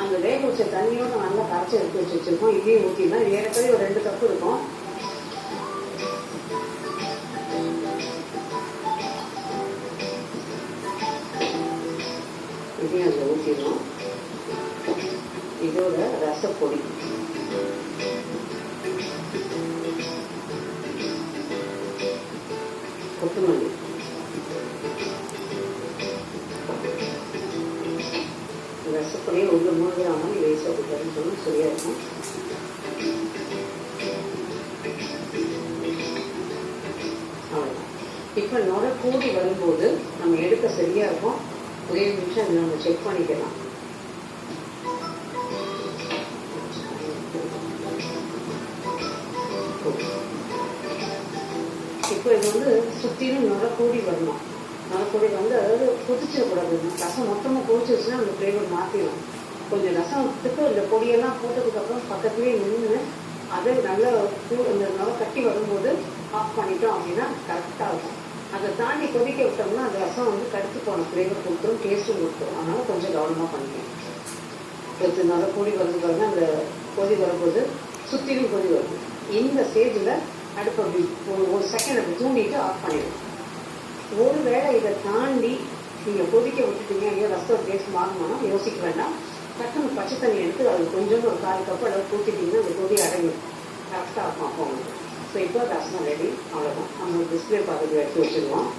அந்த வேக வச்ச தண்ணியோட நல்லா கரைச்சி எடுத்து வச்சுருக்கோம். இதையும் ஊற்றிடலாம். இது ஏற்கனவே ஒரு 2 கப்பு இருக்கும். இதையும் அதில் ஊற்றிடணும். இதோட ரசப்பொடி, கொத்தமல்லி, ரசப்பொடியை ஒரு 3 கிராம் லேசாக கொடுத்தாருன்னு சொன்னால் சரியாக இருக்கும். அவ்வளோதான். இப்போ நுர கூடி வரும்போது நம்ம எடுக்க சரியாக இருக்கும். ஒரே நிமிஷம் அதை நம்ம செக் பண்ணிக்கலாம். இப்போ இது வந்து சுற்றிலும் நுர கூடி வரணும். நுர கூடி வந்து அதாவது கொதிச்சிடக்கூடாது. ரசம் மொத்தமாக கொதிச்சிருச்சுன்னா அந்த ஃப்ளேவர் மாற்றிடும். கொஞ்சம் ரசத்துக்கு இந்த பொடியெல்லாம் போட்டதுக்கப்புறம் பக்கத்துலேயே நின்று அதை நல்லா இந்த நுர கட்டி வரும்போது ஆஃப் பண்ணிட்டோம் அப்படின்னா கரெக்டாக இருக்கும். அதை தாண்டி கொதிக்க விட்டோம்னா அந்த ரசம் வந்து கடுத்து போன ஃப்ளேவர் கொடுத்துரும், டேஸ்ட்டும் கொடுத்துரும். அதனால கொஞ்சம் கவனமாக பண்ணிக்கணும். கொஞ்சம் நல்லா கொதி வருது பாருங்க. அந்த கொதி வரும்போது சுற்றிலும் கொதி வருது. இந்த ஸ்டேஜில் அடுப்பு அப்படி ஒரு செகண்ட் அப்படி தூண்டிட்டு ஆஃப் பண்ணிடும். ஒருவேளை இதை தாண்டி நீங்கள் கொதிக்க விட்டுட்டீங்க, ஐயோ ரசம் டேஸ்ட் மாறணும்னா யோசிக்க வேண்டாம். டக்குன்னு பச்சை தண்ணி எடுத்து அது கொஞ்சம் ஒரு 1/4 கப் அளவு ஊற்றிட்டிங்கன்னா அந்த கொதி அடங்கும். கரெக்டாக இருக்கும் அப்போ உங்களுக்கு. ஸோ இப்போ ரசம் ரெடி. அவ்வளோதான். நம்ம டிஸ்பிளே பார்த்துட்டு எடுத்து வச்சுருவோம்.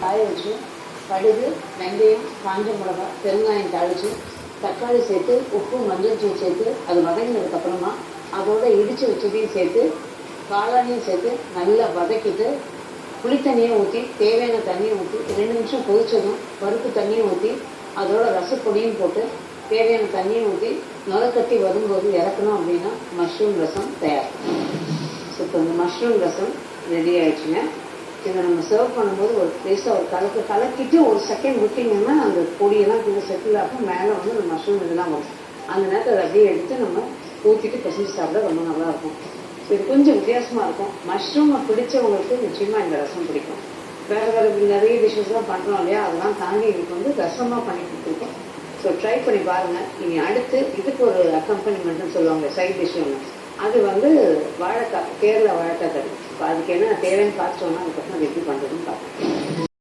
காய வச்சு கடுகு, வெந்தயம், காஞ்ச மிளகாய், பெருங்காயம் தாளித்து தக்காளி சேர்த்து உப்பு மஞ்சள் தூள் சேர்த்து அது வதங்கினதுக்கப்புறமா அதோட இடித்து வச்சதையும் சேர்த்து காளானையும் சேர்த்து நல்லா வதக்கிட்டு புளித்தண்ணியை ஊற்றி தேவையான தண்ணியை ஊற்றி 2 நிமிஷம் கொதிச்சதும் பருப்பு தண்ணியை ஊற்றி அதோட ரசப்பொடியும் போட்டு தேவையான தண்ணியை ஊற்றி நுரக்கட்டி வரும்போது இறக்கணும் அப்படின்னா மஷ்ரூம் ரசம் தயார். ஸோ இப்போ இந்த மஷ்ரூம் ரசம் ரெடி ஆயிடுச்சுங்க. இதை நம்ம சர்வ் பண்ணும்போது ஒரு லேசாக ஒரு கலக்கிட்டு ஒரு செகண்ட் விட்டிங்கன்னா அந்த பொடியெல்லாம் கொஞ்சம் செட்டில் ஆகும். மேலே வந்து அந்த மஷ்ரூம் இதெல்லாம் வரும். அந்த நேரத்தை அதை அப்படியே எடுத்து நம்ம ஊற்றிட்டு பிசைஞ்சு சாப்பிட ரொம்ப நல்லாயிருக்கும். இது கொஞ்சம் வித்தியாசமாக இருக்கும். மஷ்ரூமை பிடிச்சவங்களுக்கு நிச்சயமாக இந்த ரசம் பிடிக்கும். வேறு நிறைய டிஷ்ஷஸ்லாம் பண்ணுறோம் இல்லையா, அதெல்லாம் தாண்டி இதுக்கு வந்து ரசமாக பண்ணி கொடுத்துருக்கோம். ஸோ ட்ரை பண்ணி பாருங்கள். இனி அடுத்து இதுக்கு ஒரு அக்கம்பனிமெண்ட்னு சொல்லுவாங்க, சைட் டிஷ் ஒன்று. அது வந்து வாழைக்காய், கேரளா வாழைக்காய் கறி. இப்போ அதுக்கு என்ன தேவைன்னு பார்த்துட்டோம்னா அதுக்கப்புறம் அது எப்படி பண்ணுறதுன்னு பார்ப்போம்.